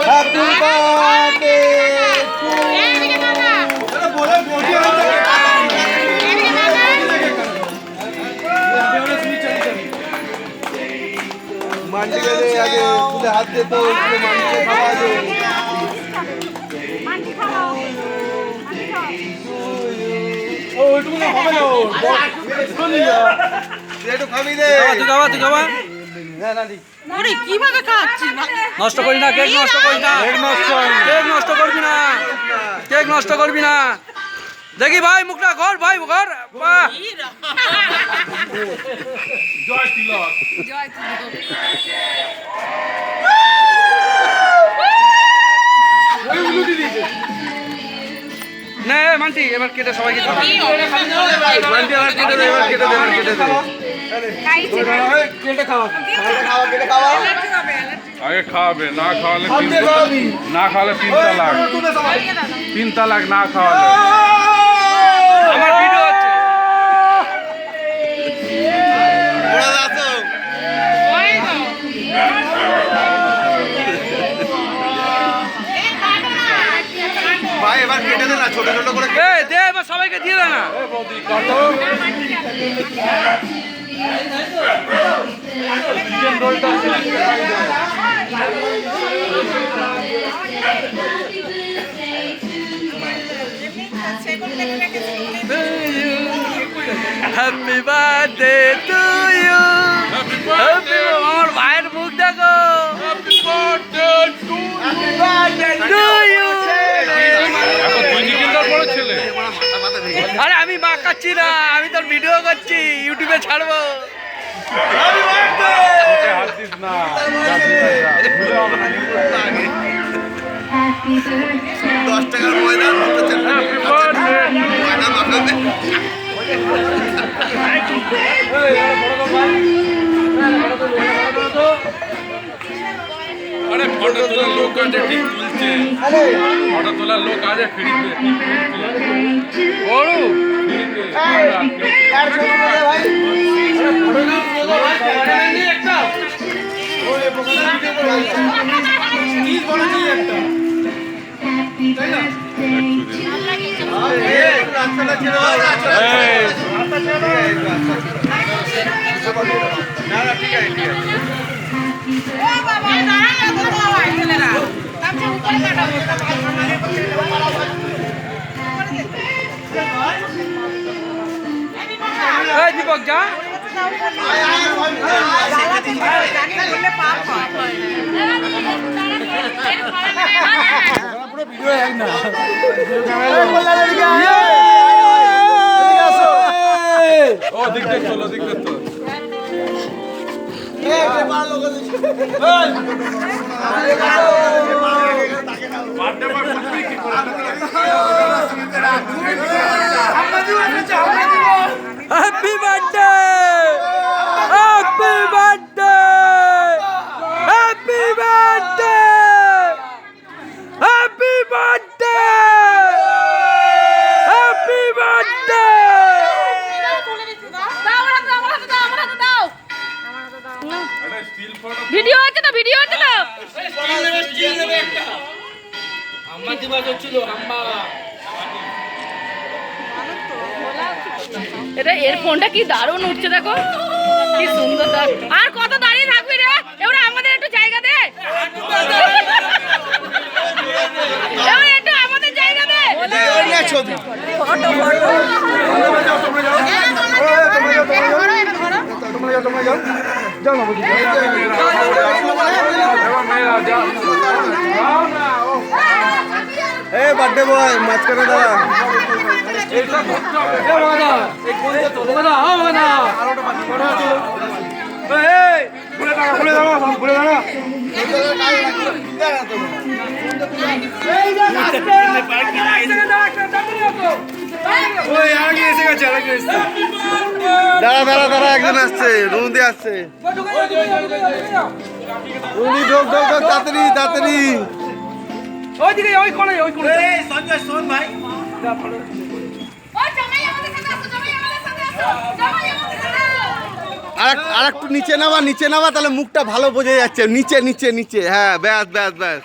Happy birthday to মান্টিকে দে আগে তুলে হাত দে তো মান্টিকে খাওয়া দে মান্টি খাও ও একটু না হবে না একটু খাবি দে তুই খাওয়া না না ঠিক ওরে কিভাবে খাচ্ছিস নষ্ট করি না কেক নষ্ট করি না কেক নষ্ট করবি না কেক নষ্ট করবি না দেখি ভাই মুখটা কর ভাই কর বাহ জয় তিলক জয় তিলক ওই উলুটি দিয়েছে না মান্টি এবার কেটে সবাইকে দাও মান্টি আর কেটে দে এবার কেটে দে এবার কেটে দে কেটে খাওয়া কেটে খাওয়া আগে খাওয়াবে না খাওয়ালে না খাওয়ালে 3 তালাক 3 তালাক না খাওয়ালে আমার ভিডিও হচ্ছে ওরা দাও ভাই এবার কেটে দে না ছোট ছোট করে এই দে এবার সবাইকে দিয়ে দে না চিকেন রোলটা হ্যাপি বার্থডে টু ইউ আমার ভাইয়ের মুখ দেখো টু ইউ এখন তুই চিকেনটা বড় ছেলে আরে আমি মাখাচ্ছি না আমি তোর ভিডিও করছি ইউটিউবে ছাড়বো ওকে হাত দিস না ভুলে হবে না 10 টাকার ময়দা হ্যাপি বার্থডে ময়দা মাখাবে আরে ফটো তোলার লোক আছে ঠিক তুলছে ফটো তোলার লোক আছে ফ্রিতে বড় আর ছোট করে ভাই একটা ওই পোকাটা ভিডিও করে ভাই কি বড় জি একটা তাই না এই রাস্তাটা ছিল রাস্তাটা না না ঠিক আছে ঠিক আছে ও বাবা দাঁড়া না তো বাবা ছেলেরা তারপরে উপরে কাটাবো এই দীপক যা পুরো ভিডিও এক না ও দিক দেখ চলো দিক দেখ তো বার্থডে বয় ফুটবি কি করে happy birthday happy birthday happy birthday happy birthday happy birthday still photo video আছে তো ভিডিও আছে তো আম্মা দিবাস ছিল আম্মা এটা এর ফোনটা কি দারুণ উঠছে দেখো কি সুন্দর আর কত দাঁড়িয়ে থাকবি রে এবার আমাদের একটু জায়গা দে এবার একটু আমাদের জায়গা দে ছবি তোমরা যাও যাও না বুঝি মেয়েরা যাও না ও এ বার্থডে বয় মাঝখানে দাঁড়া এইটা ধরতে হবে ঘুরে দাঁড়া ঘুরে দাঁড়া দাঁড়া দাঁড়া দাঁড়া একজন আসছে রুদি আসছে রুদি ঢোক ঢোক ঢোক তাড়াতাড়ি তাড়াতাড়ি ওইদিকে ওই কোণে সঞ্জয় শোন ভাই আর একটু নিচে নামা তাহলে মুখটা ভালো বোঝা যাচ্ছে নিচে নিচে নিচে হ্যাঁ ব্যাস ব্যাস ব্যাস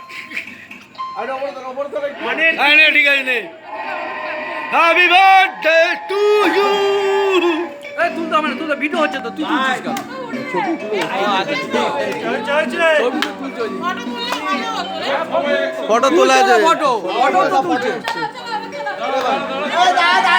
ঠিক আছে নে হ্যাপি বার্থডে টু ইউ এই তুলতে হবে না, তুলতে ভিডিও হচ্ছে তো, তুই তুলছিস কেন? ফটো তোলা ফটো ফটো তো তুলছে। দাদা